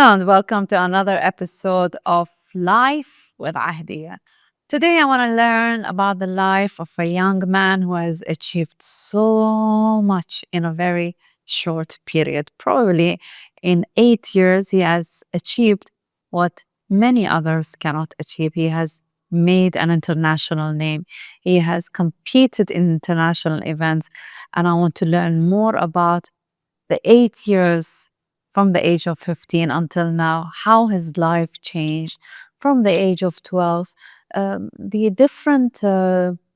and welcome to another episode of Life with Ahdeya. Today, I want to learn about the life of a young man who has achieved so much in a very short period. Probably in 8 years, he has achieved what many others cannot achieve. He has made an international name, he has competed in international events, and I want to learn more about the 8 years from the age of 15 until now, how his life changed from the age of 12, the different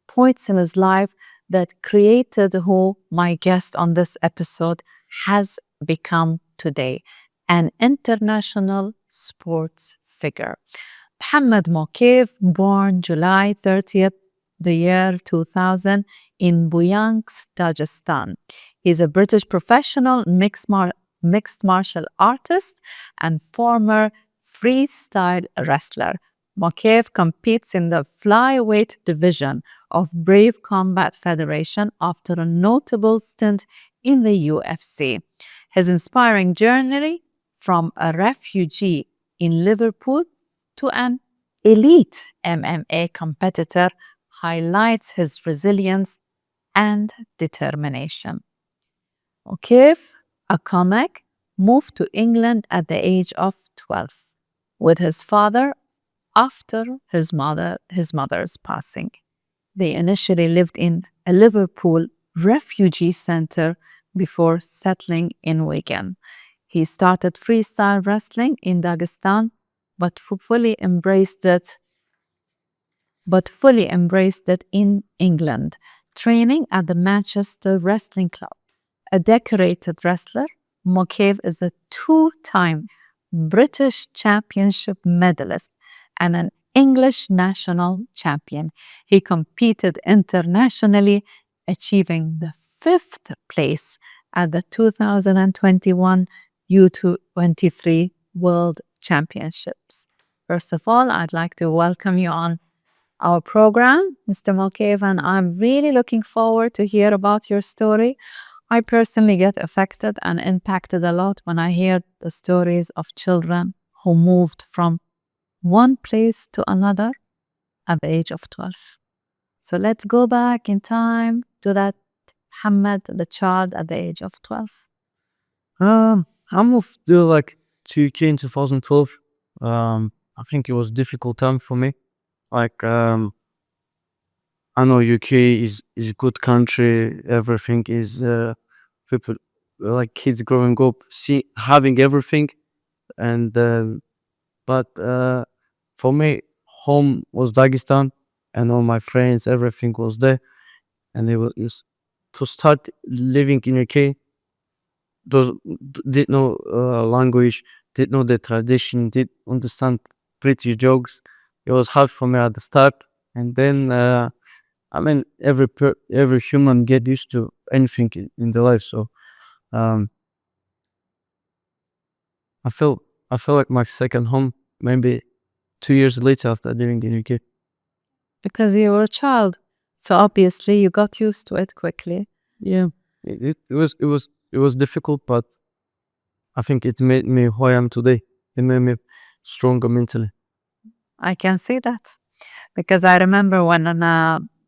points in his life that created who my guest on this episode has become today, an international sports figure. Mohammud Mokaev, born July 30th, the year 2000 in Buyansk, Dagestan. He's a British professional mixed martial artist and former freestyle wrestler. Mokaev competes in the flyweight division of Brave Combat Federation after a notable stint in the UFC. His inspiring journey from a refugee in Liverpool to an elite MMA competitor highlights his resilience and determination. Mokaev, a comic, moved to England at the age of 12 with his father after his mother's passing. They initially lived in a Liverpool refugee center before settling in Wigan. He started freestyle wrestling in Dagestan, but fully embraced it in England, training at the Manchester Wrestling Club. A decorated wrestler, Mokaev is a two-time British Championship medalist and an English national champion. He competed internationally, achieving the fifth place at the 2021 U23 World Championships. First of all, I'd like to welcome you on our program, Mr. Mokaev, and I'm really looking forward to hear about your story. I personally get affected and impacted a lot when I hear the stories of children who moved from one place to another at the age of 12. So let's go back in time to that Hamad, the child at the age of 12. I moved to UK in 2012. I think it was a difficult time for me. I know UK is a good country. Everything is people kids growing up, having everything, and but for me, home was Dagestan, and all my friends, everything was there, and it was to start living in UK. Those did know language, did know the tradition, did understand pretty jokes. It was hard for me at the start, and then I mean every human get used to anything in the life. So um, I felt like my second home maybe 2 years later after living in UK. Because you were a child. So obviously you got used to it quickly. Yeah, it was difficult, but I think it made me who I am today. It made me stronger mentally. I can see that. Because I remember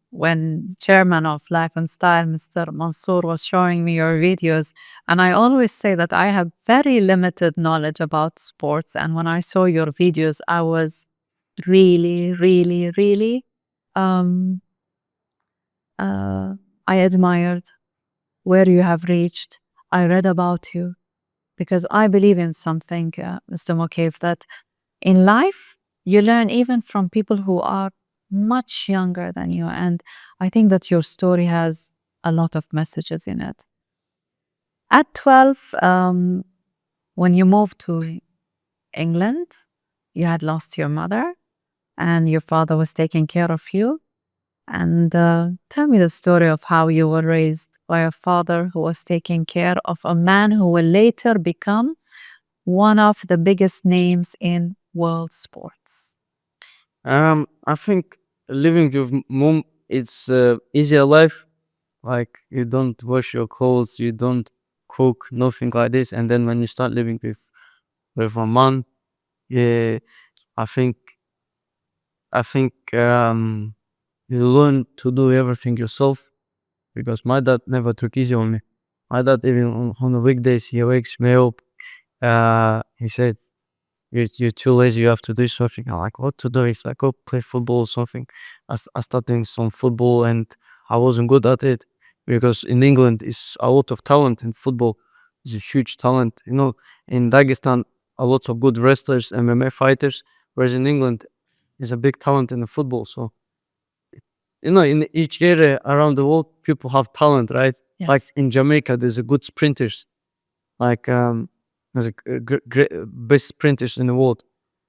when chairman of Life and Style, Mr. Mansour, was showing me your videos, and I always say that I have very limited knowledge about sports. And when I saw your videos, I was really, really, really, um, I admired where you have reached. I read about you because I believe in something, Mr. Mokaev, that in life you learn even from people who are much younger than you. And I think that your story has a lot of messages in it. At 12, when you moved to England, you had lost your mother and your father was taking care of you. And tell me the story of how you were raised by a father who was taking care of a man who will later become one of the biggest names in world sports. I think living with mom, it's easier life. Like you don't wash your clothes, you don't cook, nothing like this. And then when you start living with with my mom. Yeah, I think you learn to do everything yourself because my dad never took easy on me. My dad even on the weekdays he wakes me up. He said, you're too lazy. You have to do something. I'm like, what to do? It's like, go play football or something. I started doing some football and I wasn't good at it because in England is a lot of talent in football. It's a huge talent. You know, in Dagestan, a lot of good wrestlers, MMA fighters, whereas in England is a big talent in the football. So, you know, in each area around the world, people have talent, right? Like Yes. in Jamaica, there's a good sprinters. Like there's a great best sprinters in the world.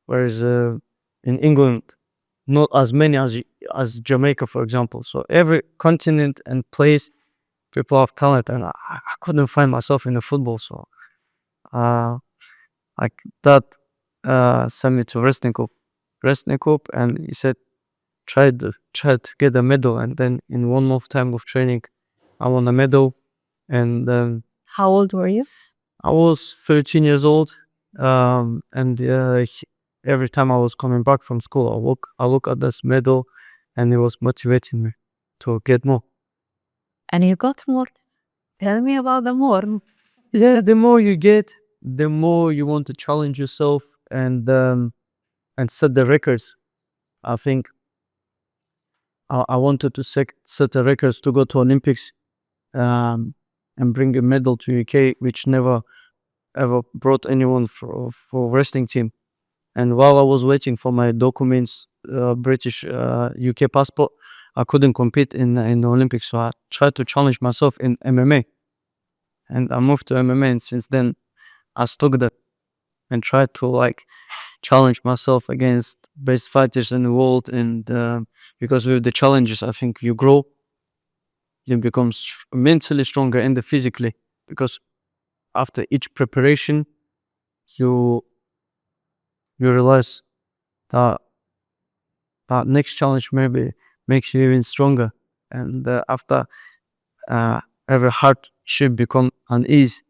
Whereas in England, not as many as Jamaica, for example. So every continent and place, people have talent, and I couldn't find myself in the football. So uh, like that sent me to wrestling cup, and he said try to get a medal, and then in 1 month time of training, I won a medal, and How old were you? I was 13 years old, and every time I was coming back from school, I look at this medal, and it was motivating me to get more. And you got more. Tell me about the more. Yeah, the more you get, the more you want to challenge yourself and set the records. I think I wanted to set the records to go to Olympics, and bring a medal to UK, which never ever brought anyone for wrestling team. And while I was waiting for my documents, British UK passport, I couldn't compete in the Olympics. So I tried to challenge myself in MMA, and I moved to MMA. And since then, I stuck that and tried to like challenge myself against best fighters in the world. And because with the challenges, I think you grow, you become mentally stronger and physically. Because after each preparation, you you realize that next challenge maybe makes you even stronger. And after uh, every hardship become an ease,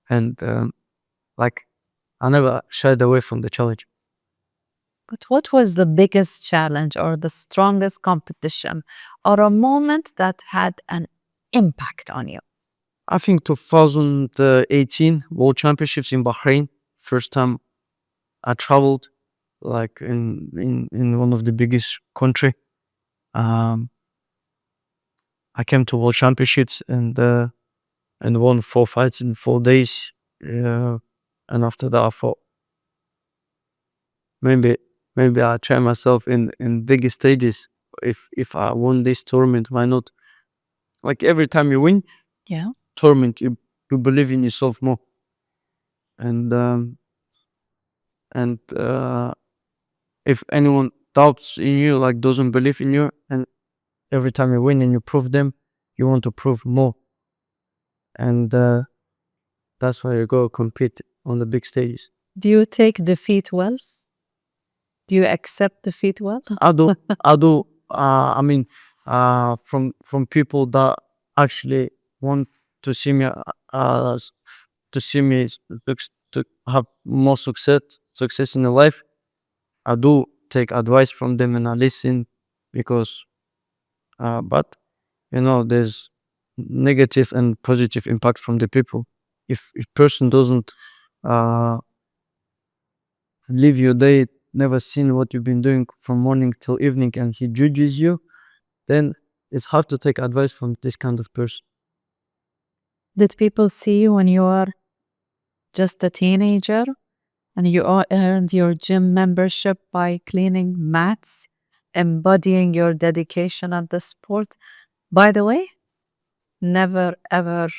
and like I never shied away from the challenge. But what was the biggest challenge or the strongest competition or a moment that had an impact on you? I think 2018 World Championships in Bahrain. First time I traveled like in one of the biggest country. Um, I came to World Championships and won 4 fights in 4 days. Uh, and after that, I thought maybe I try myself in bigger stages. If I won this tournament, why not? Like every time you win Yeah. tournament, you believe in yourself more. And if anyone doubts in you, like doesn't believe in you, and every time you win and you prove them, you want to prove more. And that's why you go compete on the big stages. Do you take defeat well? Do you accept defeat well? I do. I do. I mean, from people that actually want to see me, to see me to have more success in the life. I do take advice from them and I listen because, but you know, there's negative and positive impact from the people. If person doesn't uh live your day, never seen what you've been doing from morning till evening, and he judges you, then it's hard to take advice from this kind of person. Did people see you when you were just a teenager and you earned your gym membership by cleaning mats, embodying your dedication at the sport? By the way, never ever,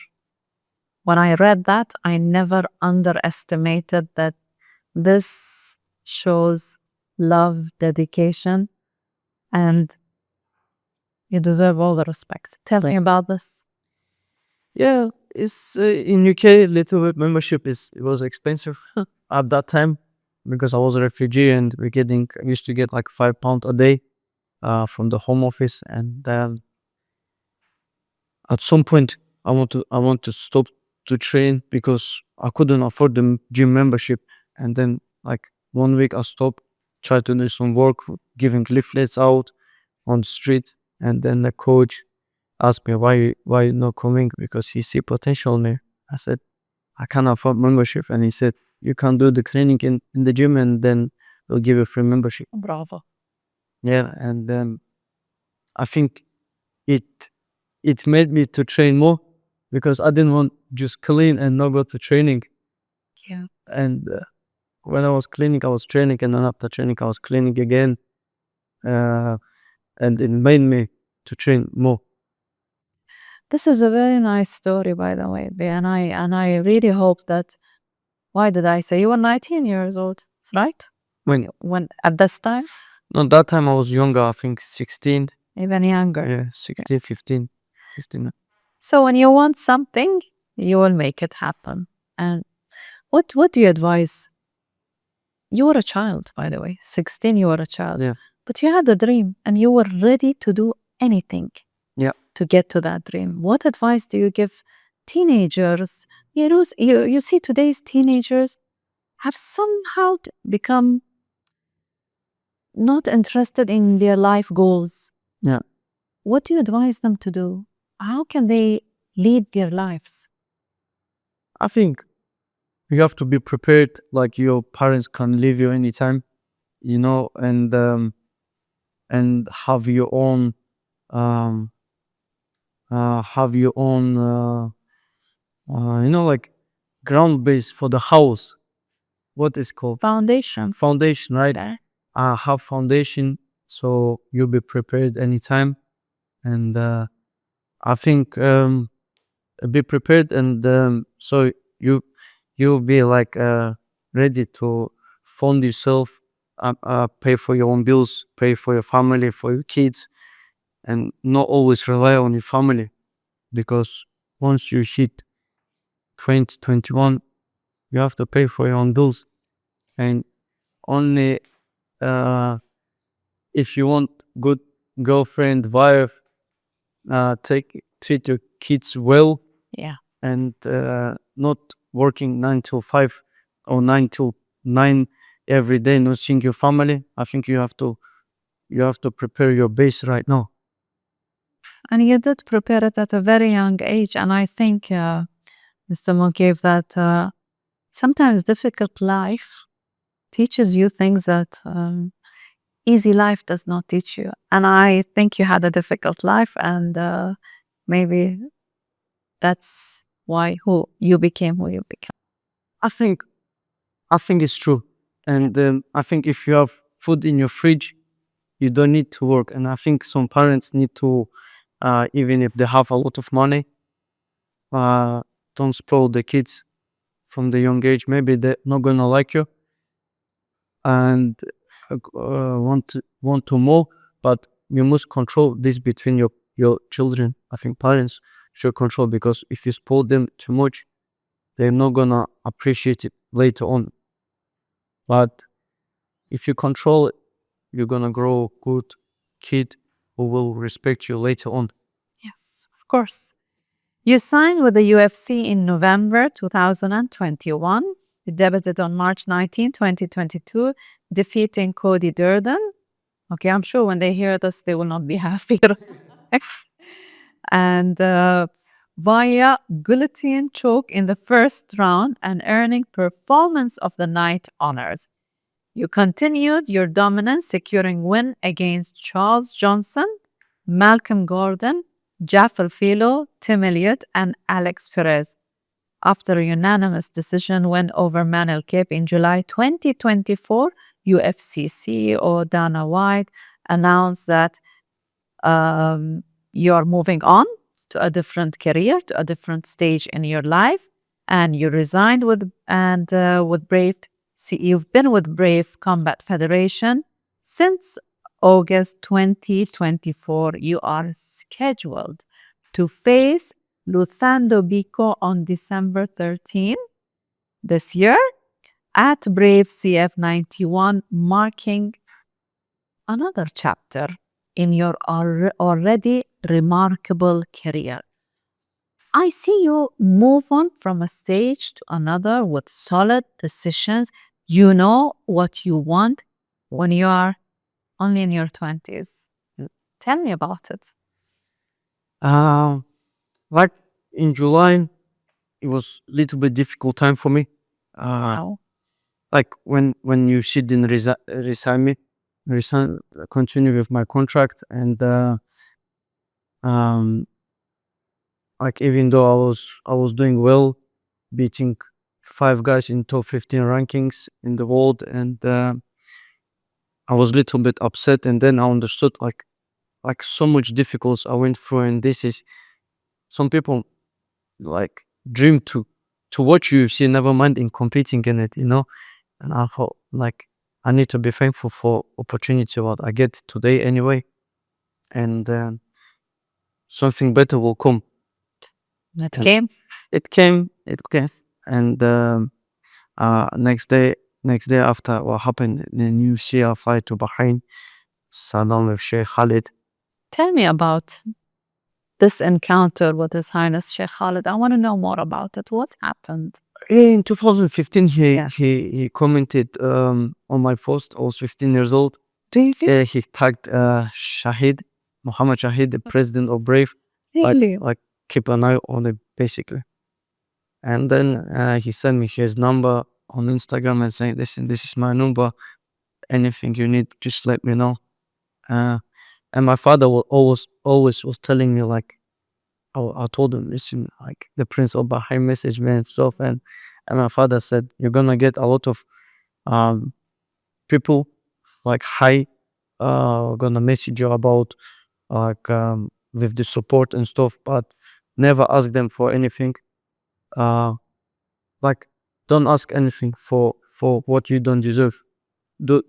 when I read that, I never underestimated that this shows love, dedication, and you deserve all the respect. Tell me about this. Yeah, it's in UK. Little bit membership it was expensive at that time because I was a refugee and I used to get like £5 a day from the home office, and at some point I want to stop to train because I couldn't afford the gym membership. And then like 1 week I stopped, tried to do some work, giving leaflets out on the street. And then the coach asked me why you not coming, because he see potential in me. I said I can't afford membership, and he said you can do the cleaning in the gym, and then we'll give you free membership. Bravo. Yeah, and I think it it made me to train more, because I didn't want just clean and not go to training. Yeah. And when I was cleaning, I was training, and then after training, I was cleaning again. And it made me to train more. This is a very nice story, by the way, and I really hope that. Why did I say you were 19 years old? Right? When at this time, No, that time I was younger, I think 16. even younger. Yeah, 16, 15. 15. So when you want something, you will make it happen. And what do you advise? You were a child, by the way. 16, you were a child. Yeah. But you had a dream and you were ready to do anything. Yeah. To get to that dream. What advice do you give teenagers? You see today's teenagers have somehow become not interested in their life goals. Yeah. What do you advise them to do? How can they lead their lives? I think you have to be prepared, like your parents can leave you anytime, and have your own like ground base for the house. What is called Foundation. foundation, right? Okay. Have foundation, so you'll be prepared anytime. And I think be prepared, and so you'll be like ready to fund yourself, pay for your own bills, pay for your family, for your kids, and not always rely on your family, because once you hit 2021, you have to pay for your own bills. And only if you want good girlfriend, wife, treat your kids well, Yeah. and not working 9 to 5 or 9 to 9 every day, not seeing your family. I think you have to prepare your base right now. And you did prepare it at a very young age. And I think, Mr. Mokaev, that sometimes difficult life teaches you things that easy life does not teach you. And I think you had a difficult life, and maybe that's why you became who you became. I think it's true. And I think if you have food in your fridge, you don't need to work. And I think some parents need to, even if they have a lot of money, don't spoil the kids from the young age. Maybe they're not gonna like you and want to more, but you must control this between your children. I think parents should control, because if you spoil them too much, they're not gonna appreciate it later on. But if you control it, you're gonna grow good kid who will respect you later on. Yes, of course. You signed with the UFC in November 2021. You debuted on March 19, 2022, defeating Cody Durden. Okay, I'm sure when they hear this, they will not be happy. And via guillotine choke in the first round, and earning Performance of the Night honors. You continued your dominance, securing win against Charles Johnson, Malcolm Gordon, Jaffer Filo, Tim Elliott, and Alex Perez, after a unanimous decision win over Manel Cape in July 2024. UFC CEO Dana White announced that you are moving on to a different career, to a different stage in your life, and you resigned with Brave. You've been with Brave Combat Federation since August 2024. You are scheduled to face Luthando Biko on December 13 this year at Brave CF91, marking another chapter in your already remarkable career. I see you move on from a stage to another with solid decisions, you know what you want when you are only in your 20s. Tell me about it. Um, like in July, it was a little bit difficult time for me. Wow. Like when you she didn't resign, continue with my contract, and um, like even though I was doing well, beating 5 guys in top 15 rankings in the world, and I was a little bit upset, and then I understood like so much difficult I went through, and this is some people like dream to watch UFC, never mind in competing in it, and I thought like I need to be thankful for opportunity what I get today anyway, and something better will come. It And came. it came, and next day after what happened in UFC, I fly to Bahrain, sat down with Sheikh Khalid. Tell me about this encounter with His Highness Sheikh Khalid. I want to know more about it. What happened? In 2015, he Yeah. he he commented on my post. I was 15 years old. Really? He tagged Shahid, Mohammad Shahid, the president of Brave. Really? Like keep an eye on it basically. And then he sent me his number on Instagram and saying, "Listen, this is my number. Anything you need, just let me know." Uh, and my father will always was telling me like, I told him, "Listen, like the Prince of Bahrain message me and stuff," and my father said, "You're gonna get a lot of um people like high gonna message you about like with the support and stuff, but never ask them for anything. Uh, like don't ask anything for what you don't deserve.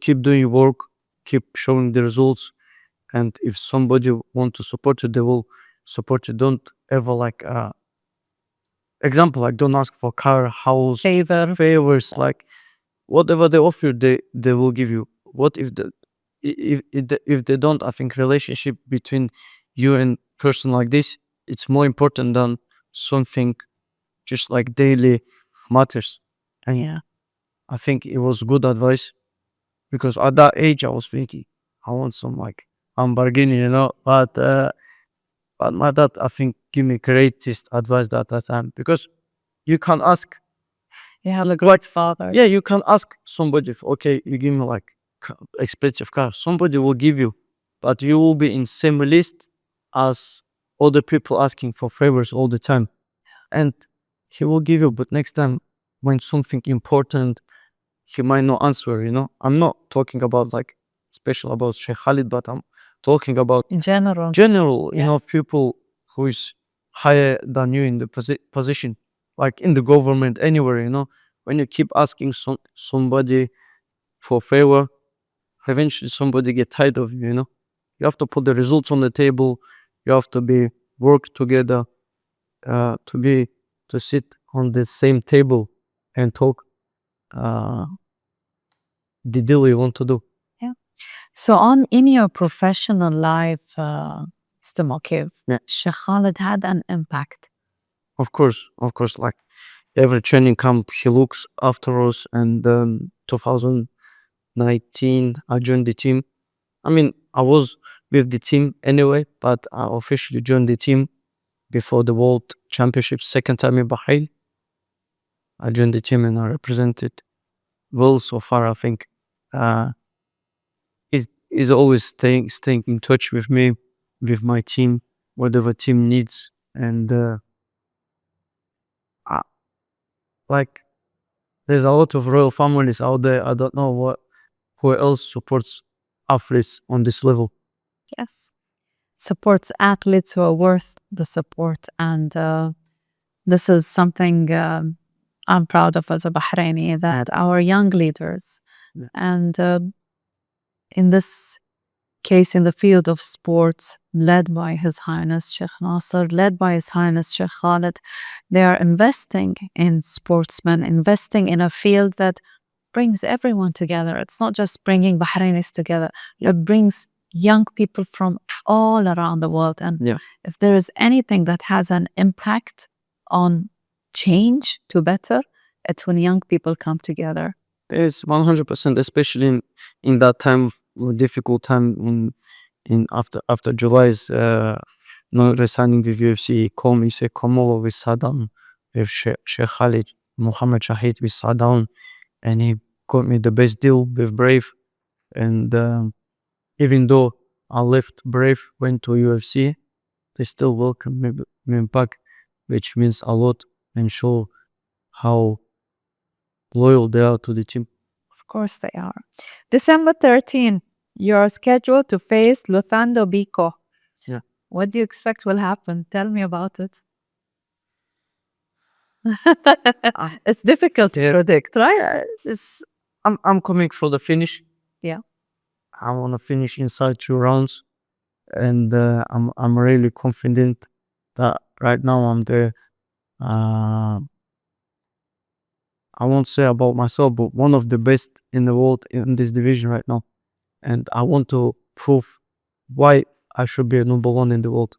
Keep doing your work, keep showing the results, and if somebody want to support you, they will support you. Don't ever like example like don't ask for car, house, favors, like whatever they offer, they will give you. What if they don't? I think relationship between you and person like this, it's more important than something just like daily matters. And Yeah. I think it was good advice because at that age I was thinking I want some like Lamborghini, but my dad I think give me greatest advice at that time because you can ask. You have a great father. Yeah, you can ask somebody if, okay, you give me like expensive car. Somebody will give you, but you will be in same list as other people asking for favors all the time. And he will give you, but next time when something important, he might not answer. I'm not talking about like special about Sheikh Khalid, but I'm talking about In general. general, Yeah. people who is higher than you in the position, like in the government, anywhere. When you keep asking somebody for favor, eventually somebody get tired of you. You have to put the results on the table. You have to be work together, to sit on the same table and talk uh, the deal you want to do. Yeah. So on in your professional life, Mr. Mokaev, Yeah. Sheikh Khalid had an impact. Of course, like every training camp, he looks after us. And 2019, I joined the team. I mean, I was with the team anyway, but I officially joined the team before the World Championship, second time in Bahrain. I joined the team and I represented well so far. I think uh, he's always staying in touch with me, with my team, whatever team needs, and I, like there's a lot of royal families out there. I don't know who else supports athletes on this level. Yes. Supports athletes who are worth the support. And this is something I'm proud of as a Bahraini, that our young leaders, Yeah. and in this case, in the field of sports, led by His Highness Sheikh Nasser, led by His Highness Sheikh Khalid, they are investing in sportsmen, investing in a field that brings everyone together. It's not just bringing Bahrainis together, it brings young people from all around the world. And Yeah. if there is anything that has an impact on change to better, it's when young people come together. It's 100%, especially in that time, difficult time in after July's not resigning with UFC. He called me, he said, "Come over, we sat down with Sheikh Khalid, Mohammed Shahid. We sat down, and he got me the best deal with Brave. And even though I left Brave, went to UFC, they still welcome me back, which means a lot and show how loyal they are to the team." Of course they are. December 13, you're scheduled to face Luthando Biko. Yeah. What do you expect will happen? Tell me about it. It's difficult to predict, right? I'm coming for the finish. Yeah. I want to finish inside 2 rounds, and I'm really confident that right now I'm the I won't say about myself, but one of the best in the world in this division right now, and I want to prove why I should be a number one in the world.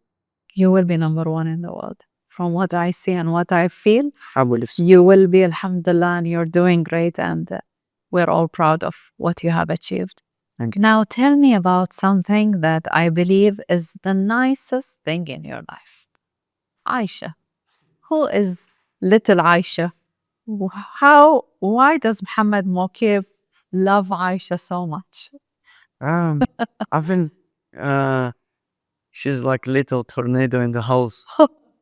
You will be number one in the world. From what I see and what I feel, I believe so. you will be, alhamdulillah, and you're doing great, and we're all proud of what you have achieved. Thank Now, tell me about something that I believe is the nicest thing in your life. Ayesha. Who is little Ayesha? Why does Mohammud Mokaev love Ayesha so much? I think she's like little tornado in the house.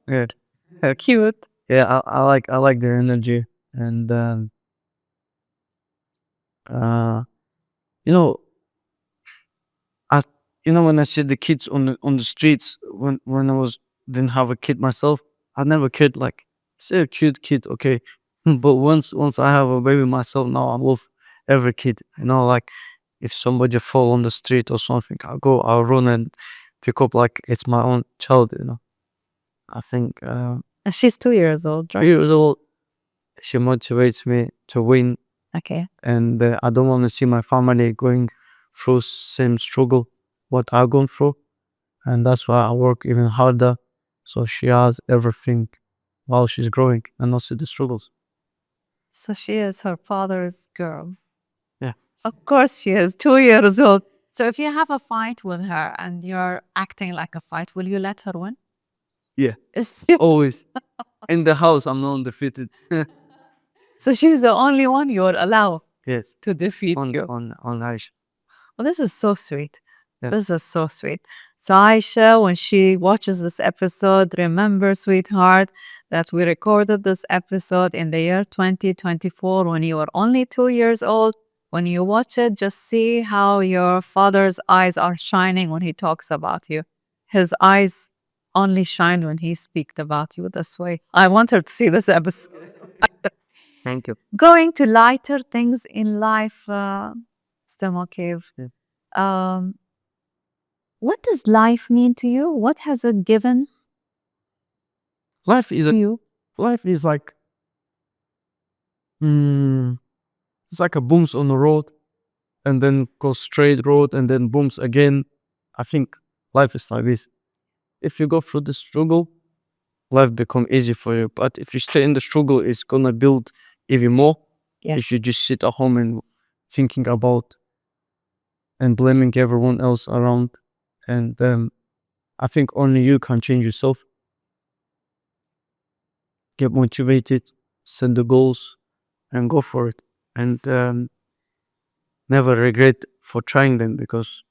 Yeah. Cute. Yeah, I like their energy, and you know, I when I see the kids on the streets when I didn't have a kid myself, I never cared, like, say a cute kid, okay, but once I have a baby myself, now I love every kid. Like if somebody fall on the street or something, I'll run and pick up like it's my own child. I think And she's 2 years old, right? 3 years old, she motivates me to win, Okay. and I don't want to see my family going through same struggle what I've gone through, and that's why I work even harder, so she has everything while she's growing and not see the struggles. So she is her father's girl. Yeah. Of course she is 2 years old. So if you have a fight with her and you're acting like a fight, will you let her win? Yeah, Is always in the house. I'm not undefeated. so she's the only one you'll allow Yes, to defeat on you. on Aisha. Well, this is so sweet. Yeah. This is so sweet. So Aisha, when she watches this episode, remember, sweetheart, that we recorded this episode in the year 2024 when you were only 2 years old. When you watch it, just see how your father's eyes are shining when he talks about you. His eyes only shine when he speaks about you this way. I want her to see this episode. Thank you. Going to lighter things in life, Mr. Mokaev. Yeah. What does life mean to you? What has it given Life is to you? life is like it's like a booms on the road, and then goes straight road, and then booms again. I think life is like this. If you go through the struggle, life become easy for you. But if you stay in the struggle, it's gonna build even more. Yeah. If you just sit at home and thinking about and blaming everyone else around, and I think only you can change yourself. Get motivated, set the goals, and go for it, and never regret for trying them, because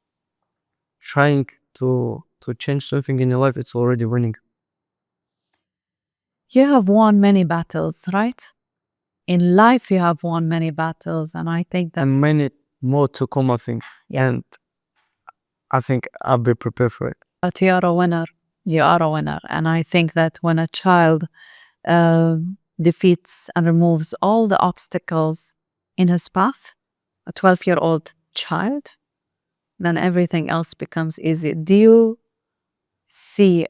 trying to change something in your life, it's already winning. You have won many battles, right? In life, you have won many battles, and I think that And many more to come, I think. Yeah. And I think I'll be prepared for it. but you are a winner. You are a winner, and I think that when a child defeats and removes all the obstacles in his path, a 12-year-old child, then everything else becomes easy. Do you see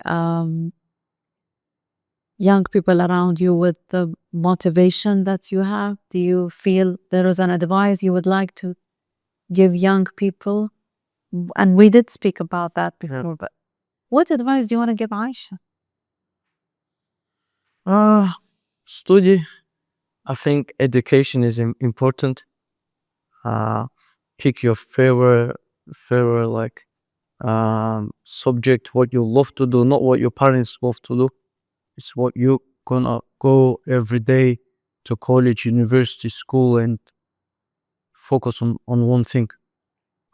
young people around you with the motivation that you have? Do you feel there is an advice you would like to give young people? And we did speak about that before, but what advice do you want to give Aisha? Study. I think education is important. pick your favorite like subject, what you love to do, not what your parents love to do. It's what you gonna go every day to college, university, school, and focus on one thing.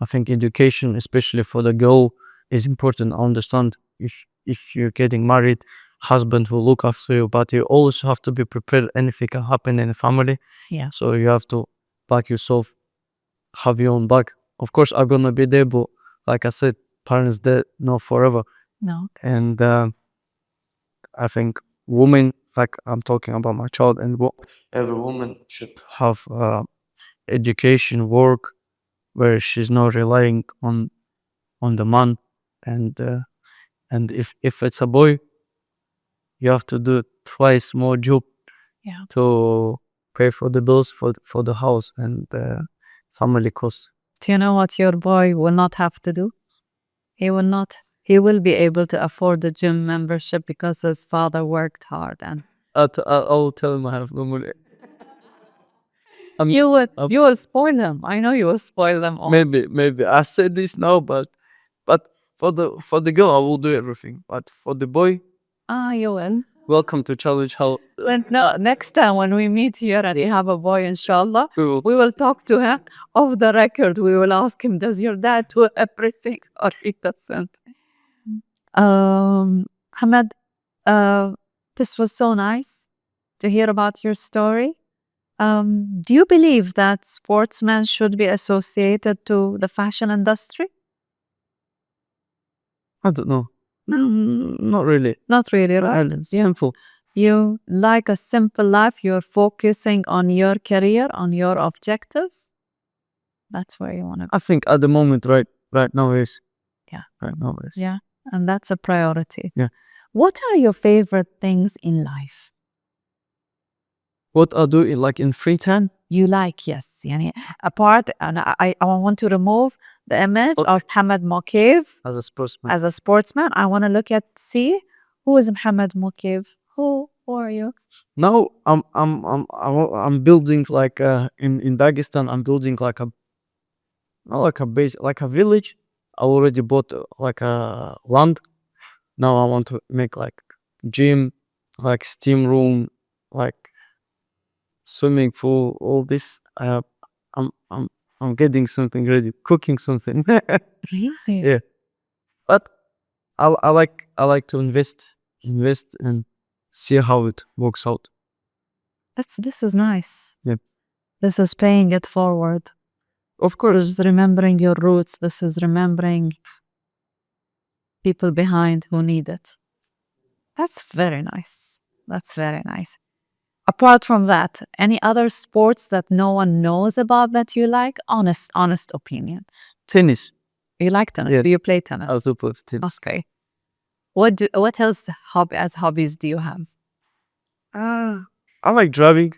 I think education, especially for the girl, is important. I understand if you're getting married, husband will look after you, but you always have to be prepared. Anything can happen in the family, Yeah. so you have to back yourself, have your own back. Of course, I'm gonna be there, but like I said, parents there not forever. No. And I think women, like I'm talking about my child, and every woman should have education, work, where she's not relying on the man, and if it's a boy, you have to do twice more job Yeah. to pay for the bills for the house and family costs. Do you know what your boy will not have to do? He will not. He will be able to afford the gym membership because his father worked hard and I'll tell him I have no money. you will spoil him. I know you will spoil them all. Maybe I said this now, but for the girl I will do everything. But for the boy, You will. welcome to challenge how No, next time when we meet here and you have a boy, inshallah, we we will talk to him off the record. We will ask him, does your dad do everything or he doesn't? Hamad, this was so nice to hear about your story. Do you believe that sportsmen should be associated to the fashion industry? I don't know. Not really. Not really, right? Simple. You like a simple life, you're focusing on your career, on your objectives. That's where you want to I think at the moment, right now is. Yeah. Right now is. Yeah. And that's a priority. Yeah. What are your favorite things in life? What I do in free time? You like, yes. Yani, apart, and I want to remove the image of Mohammud Mokaev As a sportsman. as a sportsman. I want to look at, see, who is Mohammud Mokaev? Who are you? Now I'm building like in Dagestan. I'm building like not like a base, like a village. I already bought like a land. Now I want to make like gym, like steam room, like swimming pool. All this. I'm getting something ready, cooking something. Really? Yeah, but I like to invest and see how it works out. This is nice. Yeah. This is paying it forward. Of This course. is remembering your roots. This is remembering people behind who need it. That's very nice. That's very nice. Apart from that, any other sports that no one knows about that you like? Honest opinion. Tennis. You like tennis? Yeah. Do you play tennis? I also play tennis. Okay. What else as hobbies do you have? I like driving.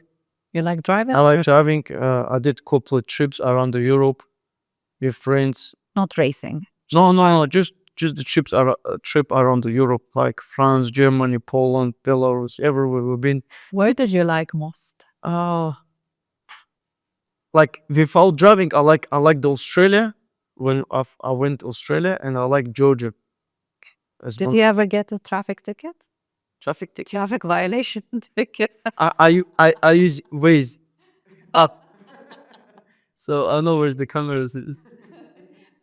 You like driving? I like driving. I did couple of trips around the Europe with friends. Not racing. No, just the trips trip around the Europe, like France, Germany, Poland, Belarus, everywhere we've been. Where did you like most? Like without driving, I like the Australia. When I went to Australia, and I like Georgia. Did you ever get a traffic ticket? Traffic ticket? Traffic violation ticket? I use Waze. So I know where the cameras is.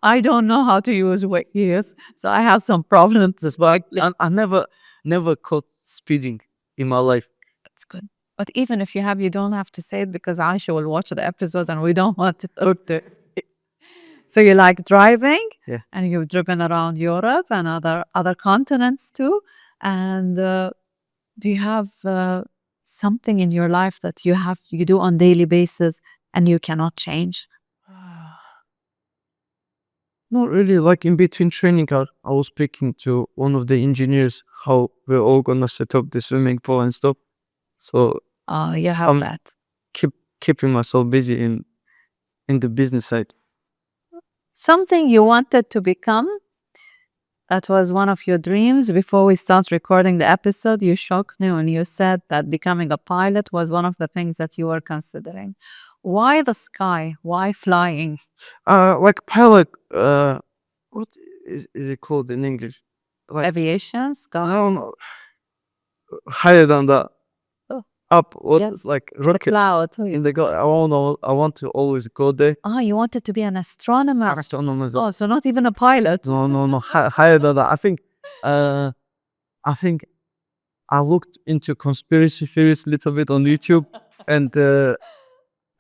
I don't know how to use Waze, so I have some problems. But I never caught speeding in my life. That's good. But even if you have, you don't have to say it because Aisha will watch the episodes and we don't want to talk to it. So you like driving? Yeah. And you've driven around Europe and other continents too. And do you have something in your life that you do on daily basis and you cannot change? Not really. Like in between training, I was speaking to one of the engineers how we're all gonna set up the swimming pool and stuff. So You have that. keeping myself busy in the business side. Something you wanted to become? That was one of your dreams. Before we start recording the episode, you shocked me when you said that becoming a pilot was one of the things that you were considering. Why the sky? Why flying? Like pilot. What is it called in English? Like Aviation, I sky. don't know. Higher than that. Oh, Up. What yes. is like The rocket cloud. in the go? I want to always go there. Ah, you wanted to be an astronomer. Astronomer. Oh, so not even a pilot. No. Higher than that. I think I looked into conspiracy theories a little bit on YouTube, and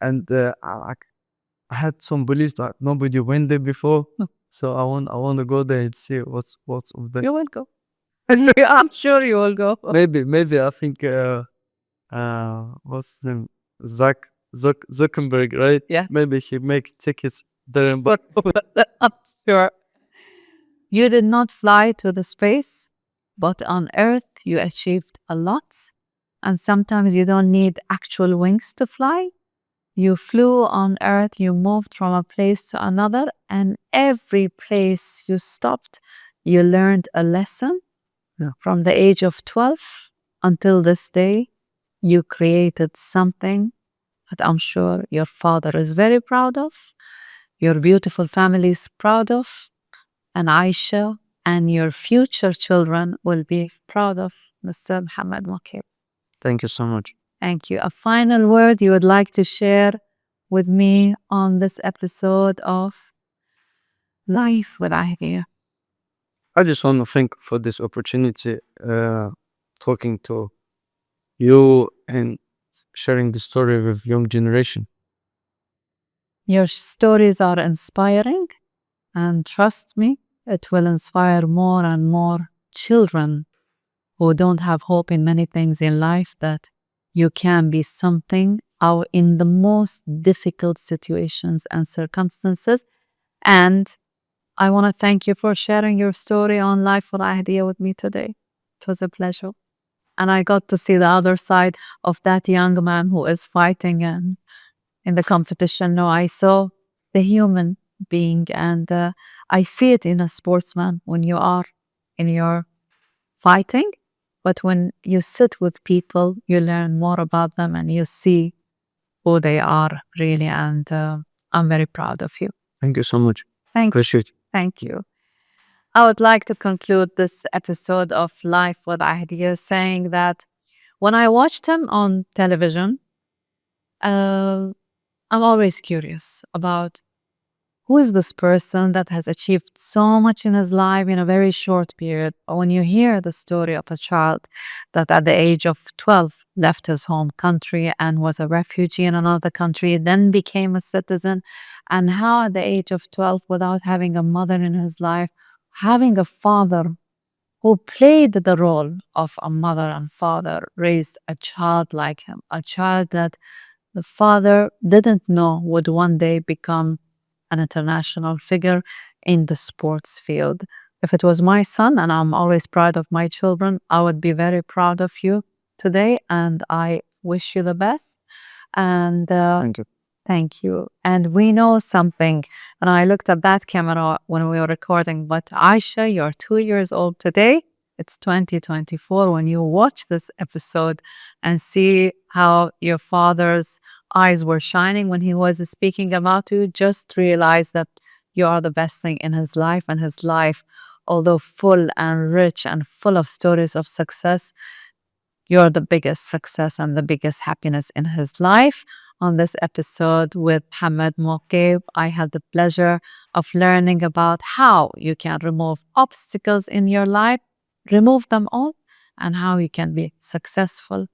I had some beliefs that nobody went there before, so I want to go there and see what's of there. You will go. I'm sure you will go. Maybe I think what's his name, Zuckerberg, right? Yeah. Maybe he make tickets there and back. I'm sure. You did not fly to the space, but on Earth you achieved a lot. And sometimes you don't need actual wings to fly. You flew on Earth, you moved from a place to another, and every place you stopped, you learned a lesson. Yeah. From the age of 12 until this day, you created something that I'm sure your father is very proud of, your beautiful family is proud of, and Ayesha and your future children will be proud of, Mr. Mohammud Mokaev. Thank you so much. Thank you. A final word you would like to share with me on this episode of Life with Ahdeya? I just want to thank for this opportunity, talking to you and sharing the story with young generation. Your stories are inspiring, and trust me, it will inspire more and more children who don't have hope in many things in life that you can be something out in the most difficult situations and circumstances. And I want to thank you for sharing your story on Life for Ahdeya with me today. It was a pleasure. And I got to see the other side of that young man who is fighting and in the competition. No, I saw the human being, and I see it in a sportsman when you are in your fighting. But when you sit with people, you learn more about them and you see who they are really. And I'm very proud of you. Thank you so much. Thank you. Appreciate it. Thank you. I would like to conclude this episode of Life with Ahdeya saying that when I watched him on television, I'm always curious about who is this person that has achieved so much in his life in a very short period. But when you hear the story of a child that at the age of 12 left his home country and was a refugee in another country, then became a citizen, and how at the age of 12, without having a mother in his life, having a father who played the role of a mother and father, raised a child like him, a child that the father didn't know would one day become an international figure in the sports field. If it was my son, and I'm always proud of my children, I would be very proud of you today, and I wish you the best. And Thank you. thank you. And we know something. And I looked at that camera when we were recording, but Ayesha, you're 2 years old today. It's 2024. When you watch this episode and see how your father's eyes were shining when he was speaking about you, just realize that you are the best thing in his life. And his life, although full and rich and full of stories of success, you're the biggest success and the biggest happiness in his life. On this episode with Mohammud Mokaev, I had the pleasure of learning about how you can remove obstacles in your life, remove them all, and how you can be successful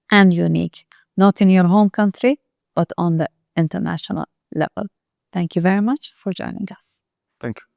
and unique, not in your home country, but on the international level. Thank you very much for joining us. Thank you.